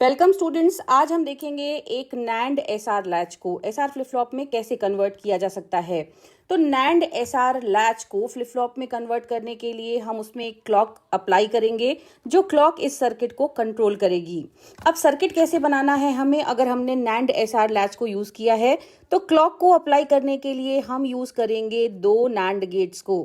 Welcome students. आज हम देखेंगे एक नैंड एसआर लैच को एसआर फ्लिप फ्लॉप में कैसे कन्वर्ट किया जा सकता है। तो नैंड एसआर लैच को फ्लिप फ्लॉप में कन्वर्ट करने के लिए हम उसमें एक क्लॉक अप्लाई करेंगे जो क्लॉक इस सर्किट को कंट्रोल करेगी। अब सर्किट कैसे बनाना है हमें, अगर हमने नैंड एसआर लैच को यूज किया है तो क्लॉक को अप्लाई करने के लिए हम यूज करेंगे दो नैंड गेट्स को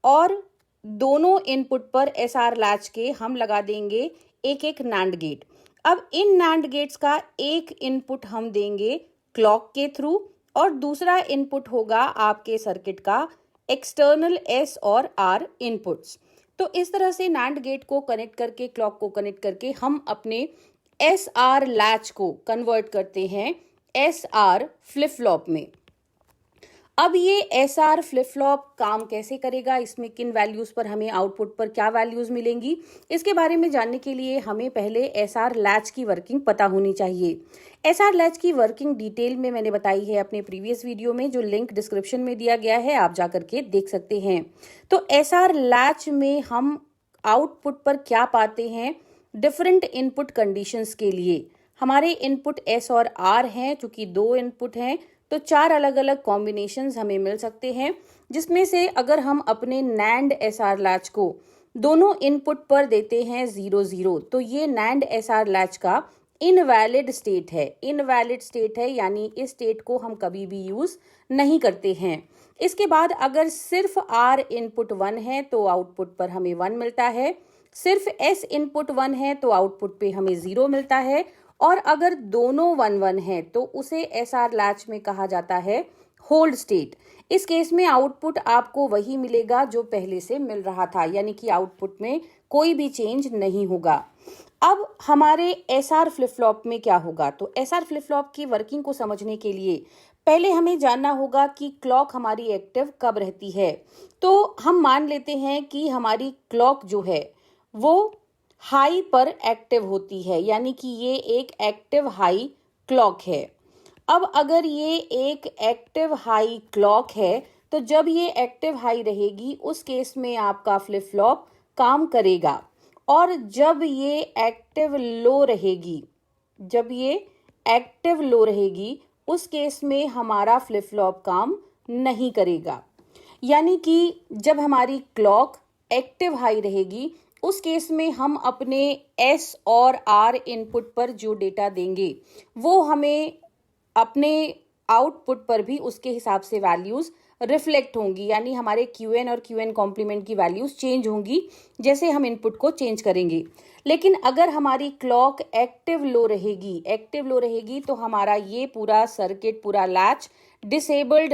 और दोनों इनपुट पर एसआर लैच के हम लगा देंगे एक एक नैंड गेट। अब इन नैंड गेट्स का एक इनपुट हम देंगे क्लॉक के थ्रू और दूसरा इनपुट होगा आपके सर्किट का एक्सटर्नल एस और आर इनपुट्स। तो इस तरह से नैंड गेट को कनेक्ट करके क्लॉक को कनेक्ट करके हम अपने एस आर लैच को कन्वर्ट करते हैं एस आर फ्लिप फ्लॉप में। अब ये एस आर फ्लिप फ्लॉप काम कैसे करेगा, इसमें किन वैल्यूज पर हमें आउटपुट पर क्या वैल्यूज मिलेंगी, इसके बारे में जानने के लिए हमें पहले एस आर लैच की वर्किंग पता होनी चाहिए। एस आर लैच की वर्किंग डिटेल में मैंने बताई है अपने प्रीवियस वीडियो में, जो लिंक डिस्क्रिप्शन में दिया गया है, आप जा करके देख सकते हैं। तो एस आर लैच में हम आउटपुट पर क्या पाते हैं, डिफरेंट इनपुट कंडीशंस के लिए हमारे इनपुट एस और आर हैं, चूंकि दो इनपुट हैं तो चार अलग अलग कॉम्बिनेशंस हमें मिल सकते हैं, जिसमें से अगर हम अपने नैंड एसआर लैच को दोनों इनपुट पर देते हैं 0 0 तो ये नैंड एसआर लैच का इनवैलिड स्टेट है। इनवैलिड स्टेट है यानी इस स्टेट को हम कभी भी यूज नहीं करते हैं। इसके बाद अगर सिर्फ आर इनपुट 1 है तो आउटपुट पर हमें 1 मिलता है, सिर्फ एस इनपुट 1 है तो आउटपुट पे हमें 0 मिलता है, और अगर दोनों 1 1 है तो उसे एसआर लैच में कहा जाता है होल्ड स्टेट। इस केस में आउटपुट आपको वही मिलेगा जो पहले से मिल रहा था, यानी कि आउटपुट में कोई भी चेंज नहीं होगा। अब हमारे एसआर फ्लिप फ्लॉप में क्या होगा, तो एसआर फ्लिप फ्लॉप की वर्किंग को समझने के लिए पहले हमें जानना होगा कि क्लॉक हमारी एक्टिव कब रहती है। तो हम मान लेते हैं कि हमारी क्लॉक जो है वो हाई पर एक्टिव होती है, यानी कि ये एक एक्टिव हाई क्लॉक है। अब अगर ये एक एक्टिव हाई क्लॉक है तो जब ये एक्टिव हाई रहेगी उस केस में आपका फ्लिप फ्लॉप काम करेगा, और जब ये एक्टिव लो रहेगी, जब ये एक्टिव लो रहेगी उस केस में हमारा फ्लिप फ्लॉप काम नहीं करेगा। यानी कि जब हमारी क्लॉक एक्टिव हाई रहेगी उस केस में हम अपने एस और आर इनपुट पर जो डेटा देंगे वो हमें अपने आउटपुट पर भी उसके हिसाब से वैल्यूज रिफ्लेक्ट होंगी, यानी हमारे क्यू एन और क्यू एन कॉम्प्लीमेंट की वैल्यूज चेंज होंगी जैसे हम इनपुट को चेंज करेंगे। लेकिन अगर हमारी क्लॉक एक्टिव लो रहेगी तो हमारा ये पूरा सर्किट, पूरा लैच डिसेबल्ड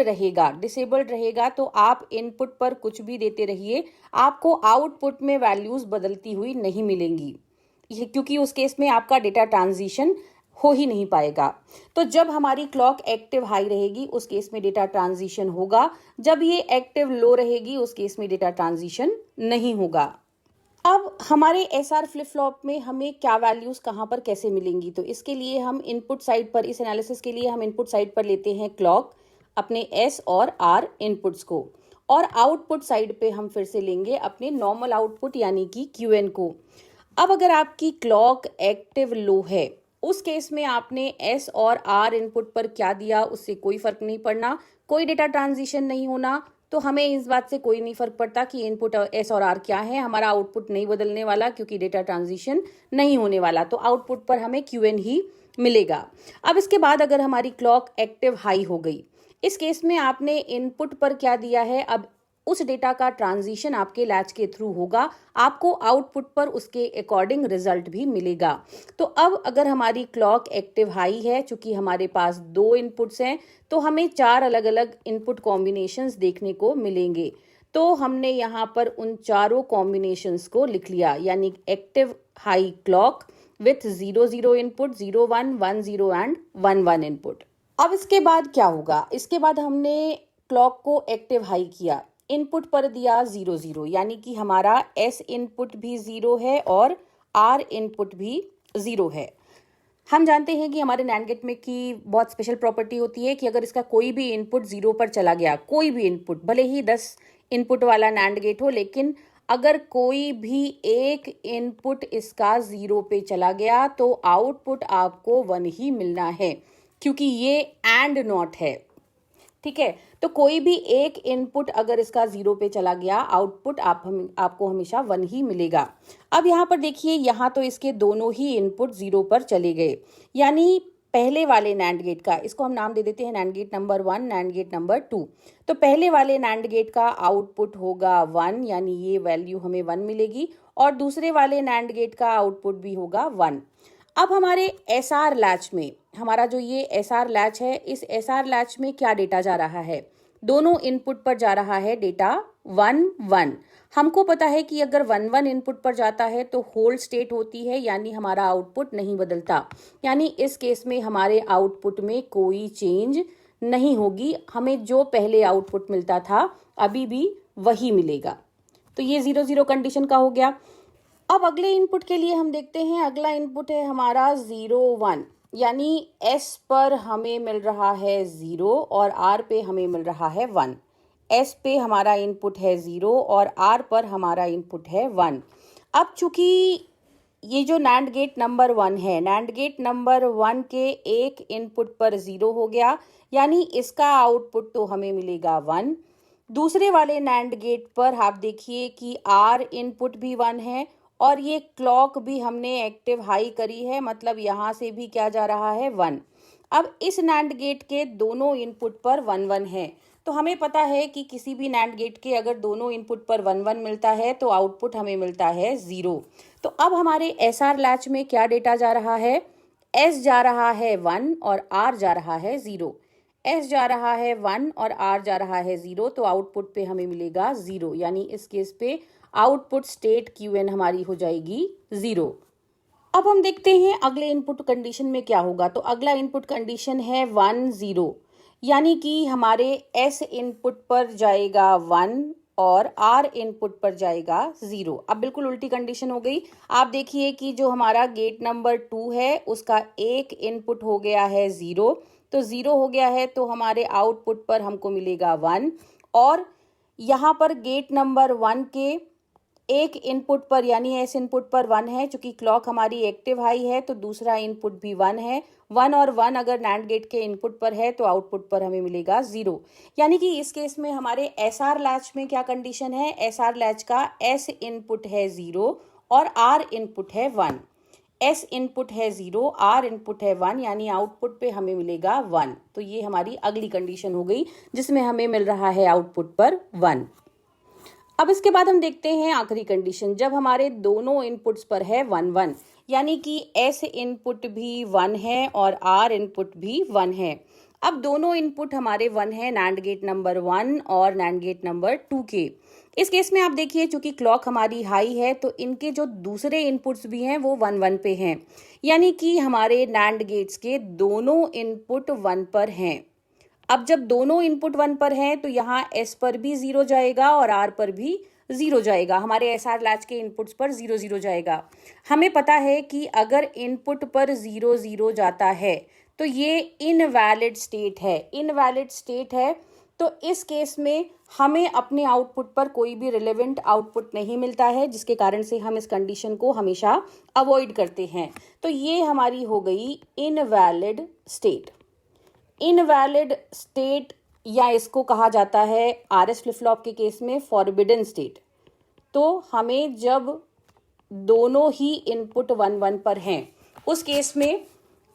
रहेगा। तो आप इनपुट पर कुछ भी देते रहिए, आपको आउटपुट में वैल्यूज बदलती हुई नहीं मिलेंगी, ये क्योंकि उस केस में आपका डेटा ट्रांजिशन हो ही नहीं पाएगा। तो जब हमारी क्लॉक एक्टिव हाई रहेगी उस केस में डेटा ट्रांजिशन होगा, जब ये एक्टिव लो रहेगी उस केस में डेटा ट्रांजिशन नहीं होगा। अब हमारे एसआर फ्लिप फ्लॉप में हमें क्या वैल्यूज कहां पर कैसे मिलेंगी, तो इसके लिए हम इनपुट साइड पर, इस एनालिसिस के लिए हम इनपुट साइड पर लेते हैं क्लॉक, अपने एस और आर इनपुट्स को, और आउटपुट साइड पे हम फिर से लेंगे अपने नॉर्मल आउटपुट यानी कि क्यूएन को। अब अगर आपकी क्लॉक एक्टिव लो है उस केस में आपने एस और आर इनपुट पर क्या दिया उससे कोई फर्क नहीं पड़ना, कोई डेटा ट्रांजिशन नहीं होना, तो हमें इस बात से कोई नहीं फर्क पड़ता कि इनपुट एस और आर क्या है, हमारा आउटपुट नहीं बदलने वाला क्योंकि डेटा ट्रांजिशन नहीं होने वाला, तो आउटपुट पर हमें क्यूएन ही मिलेगा। अब इसके बाद अगर हमारी क्लॉक एक्टिव हाई हो गई, इस केस में आपने इनपुट पर क्या दिया है, अब उस डेटा का ट्रांजिशन आपके लैच के थ्रू होगा, आपको आउटपुट पर उसके अकॉर्डिंग रिजल्ट भी मिलेगा। तो अब अगर हमारी क्लॉक एक्टिव हाई है, चूंकि हमारे पास दो इनपुट्स हैं तो हमें चार अलग अलग इनपुट कॉम्बिनेशंस देखने को मिलेंगे। तो हमने यहाँ पर उन चारों कॉम्बिनेशंस को लिख लिया, यानी active high clock with 0 0 input, 0 1 1 0 and 1 1 input. अब इसके बाद क्या होगा, इसके बाद हमने क्लॉक को एक्टिव हाई किया, इनपुट पर दिया 0 0, यानी कि हमारा एस इनपुट भी 0 है और आर इनपुट भी 0 है। हम जानते हैं कि हमारे नैंड गेट में की बहुत स्पेशल प्रॉपर्टी होती है कि अगर इसका कोई भी इनपुट 0 पर चला गया, कोई भी इनपुट, भले ही 10 इनपुट वाला नैंड गेट हो, लेकिन अगर कोई भी एक इनपुट इसका 0 पे चला गया तो आउटपुट आपको 1 ही मिलना है, क्योंकि ये एंड नॉट है। ठीक है, तो कोई भी एक इनपुट अगर इसका 0 पे चला गया, आउटपुट आपको हमेशा 1 ही मिलेगा। अब यहाँ पर देखिए, यहाँ तो इसके दोनों ही इनपुट 0 पर चले गए, यानी पहले वाले नैंड गेट का, इसको हम नाम दे देते हैं NAND gate number 1, NAND gate number 2। तो पहले वाले नैंड गेट का आउटपुट होगा 1, यानी ये वैल्यू हमें 1 मिलेगी, और दूसरे वाले नैंड गेट का आउटपुट भी होगा 1। अब हमारे एसआर लैच में, हमारा जो ये एसआर लैच है, इस एसआर लैच में क्या डेटा जा रहा है? दोनों इनपुट पर जा रहा है डेटा 1 1। हमको पता है कि अगर 1 1 इनपुट पर जाता है तो होल्ड स्टेट होती है, यानी हमारा आउटपुट नहीं बदलता, यानी इस केस में हमारे आउटपुट में कोई चेंज नहीं होगी, हमें जो पहले आउटपुट मिलता था अभी भी वही मिलेगा। तो ये 0 0 कंडीशन का हो गया। अब अगले इनपुट के लिए हम देखते हैं, अगला इनपुट है हमारा 0 1, यानी S पर हमें मिल रहा है 0 और R पे हमें मिल रहा है 1। S पे हमारा इनपुट है 0 और R पर हमारा इनपुट है 1। अब चूंकि ये जो नैंड गेट नंबर 1 है, नैंड गेट नंबर 1 के एक इनपुट पर 0 हो गया, यानी इसका आउटपुट तो हमें मिलेगा 1। दूसरे वाले नैंड गेट पर आप देखिए कि R इनपुट भी 1 है और ये क्लॉक भी हमने एक्टिव हाई करी है, मतलब यहाँ से भी क्या जा रहा है 1। अब इस नैंड गेट के दोनों इनपुट पर 1 1 है, तो हमें पता है कि किसी भी नैंड गेट के अगर दोनों इनपुट पर 1 1 मिलता है तो आउटपुट हमें मिलता है 0। तो अब हमारे एसआर लैच में क्या डेटा जा रहा है? S जा रहा है 1 और R जा रहा है 0। S जा रहा है 1 और R जा रहा है 0, तो आउटपुट पे हमें मिलेगा 0, यानी इस केस पे आउटपुट स्टेट QN हमारी हो जाएगी 0। अब हम देखते हैं अगले इनपुट कंडीशन में क्या होगा। तो अगला इनपुट कंडीशन है 1 0, यानी कि हमारे S इनपुट पर जाएगा 1 और R इनपुट पर जाएगा 0। अब बिल्कुल उल्टी कंडीशन हो गई। आप देखिए कि जो हमारा गेट नंबर 2 है उसका एक इनपुट हो गया है 0, तो 0 हो गया है, तो हमारे आउटपुट पर हमको मिलेगा 1। और यहाँ पर गेट नंबर 1 के एक इनपुट पर, यानी एस इनपुट पर 1 है, चूंकि क्लॉक हमारी एक्टिव हाई है तो दूसरा इनपुट भी 1 है। 1 और 1 अगर नैंड गेट के इनपुट पर है तो आउटपुट पर हमें मिलेगा 0, यानी कि इस केस में हमारे एसआर लैच में क्या कंडीशन है? एसआर लैच का एस इनपुट है 0 और आर इनपुट है 1। एस इनपुट है 0, आर इनपुट है 1, यानी आउटपुट पे हमें मिलेगा 1। तो ये हमारी अगली कंडीशन हो गई जिसमें हमें मिल रहा है आउटपुट पर 1। अब इसके बाद हम देखते हैं आखिरी कंडीशन, जब हमारे दोनों इनपुट्स पर है 1 1, यानी कि एस इनपुट भी 1 है और आर इनपुट भी 1 है। अब दोनों इनपुट हमारे 1 है, नैंड गेट नंबर 1 और नैंड गेट नंबर 2 के। इस केस में आप देखिए चूंकि क्लॉक हमारी हाई है तो इनके जो दूसरे इनपुट्स भी हैं वो 1 1 पे हैं, यानी कि हमारे नैंड गेट्स के दोनों इनपुट 1 पर हैं। अब जब दोनों इनपुट 1 पर हैं तो यहाँ S पर भी 0 जाएगा और R पर भी 0 जाएगा, हमारे एसआर लैच के इनपुट्स पर 0 0 जाएगा। हमें पता है कि अगर इनपुट पर 0 0 जाता है तो ये इनवैलिड स्टेट है, इनवैलिड स्टेट है। तो इस केस में हमें अपने आउटपुट पर कोई भी रिलेवेंट आउटपुट नहीं मिलता है, जिसके कारण से हम इस कंडीशन को हमेशा अवॉइड करते हैं। तो ये हमारी हो गई इनवैलिड स्टेट। इनवैलिड स्टेट, या इसको कहा जाता है आरएस फ्लिप फ्लॉप के केस में फॉरबिडन स्टेट। तो हमें जब दोनों ही इनपुट 1 1 पर हैं उस केस में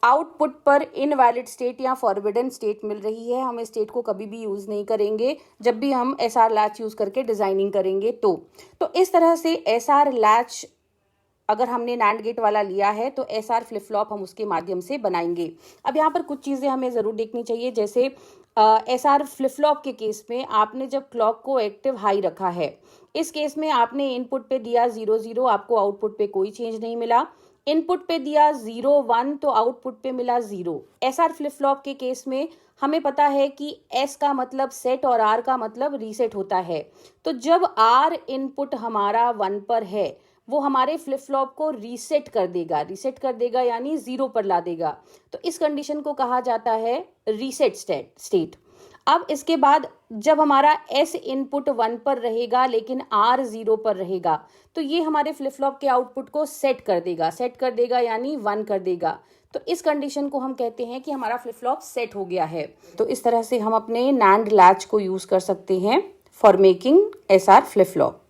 आउटपुट पर इनवैलिड स्टेट या फॉरबिडन स्टेट मिल रही है, हम इस स्टेट को कभी भी यूज़ नहीं करेंगे जब भी हम एसआर लैच यूज़ करके डिज़ाइनिंग करेंगे। तो इस तरह से एसआर लैच अगर हमने नैंड गेट वाला लिया है तो एसआर फ्लिप फ्लॉप हम उसके माध्यम से बनाएंगे। अब यहाँ पर कुछ चीज़ें हमें ज़रूर देखनी चाहिए, जैसे एसआर फ्लिप फ्लॉप के केस में आपने जब क्लॉक को एक्टिव हाई रखा है, इस केस में आपने इनपुट पे दिया 0 0, आपको आउटपुट पे कोई चेंज नहीं मिला। इनपुट पे दिया 0 1 तो आउटपुट पे मिला 0। एसआर फ्लिप फ्लॉप के केस में हमें पता है कि एस का मतलब सेट और आर का मतलब रीसेट होता है। तो जब आर इनपुट हमारा 1 पर है वो हमारे फ्लिप फ्लॉप को रीसेट कर देगा यानी 0 पर ला देगा। तो इस कंडीशन को कहा जाता है रीसेट स्टेट। अब इसके बाद जब हमारा S इनपुट 1 पर रहेगा लेकिन R 0 पर रहेगा, तो ये हमारे फ्लिप फ्लॉप के आउटपुट को सेट कर देगा यानी 1 कर देगा। तो इस कंडीशन को हम कहते हैं कि हमारा फ्लिप फ्लॉप सेट हो गया है। तो इस तरह से हम अपने NAND लैच को यूज कर सकते हैं for making SR flip flop.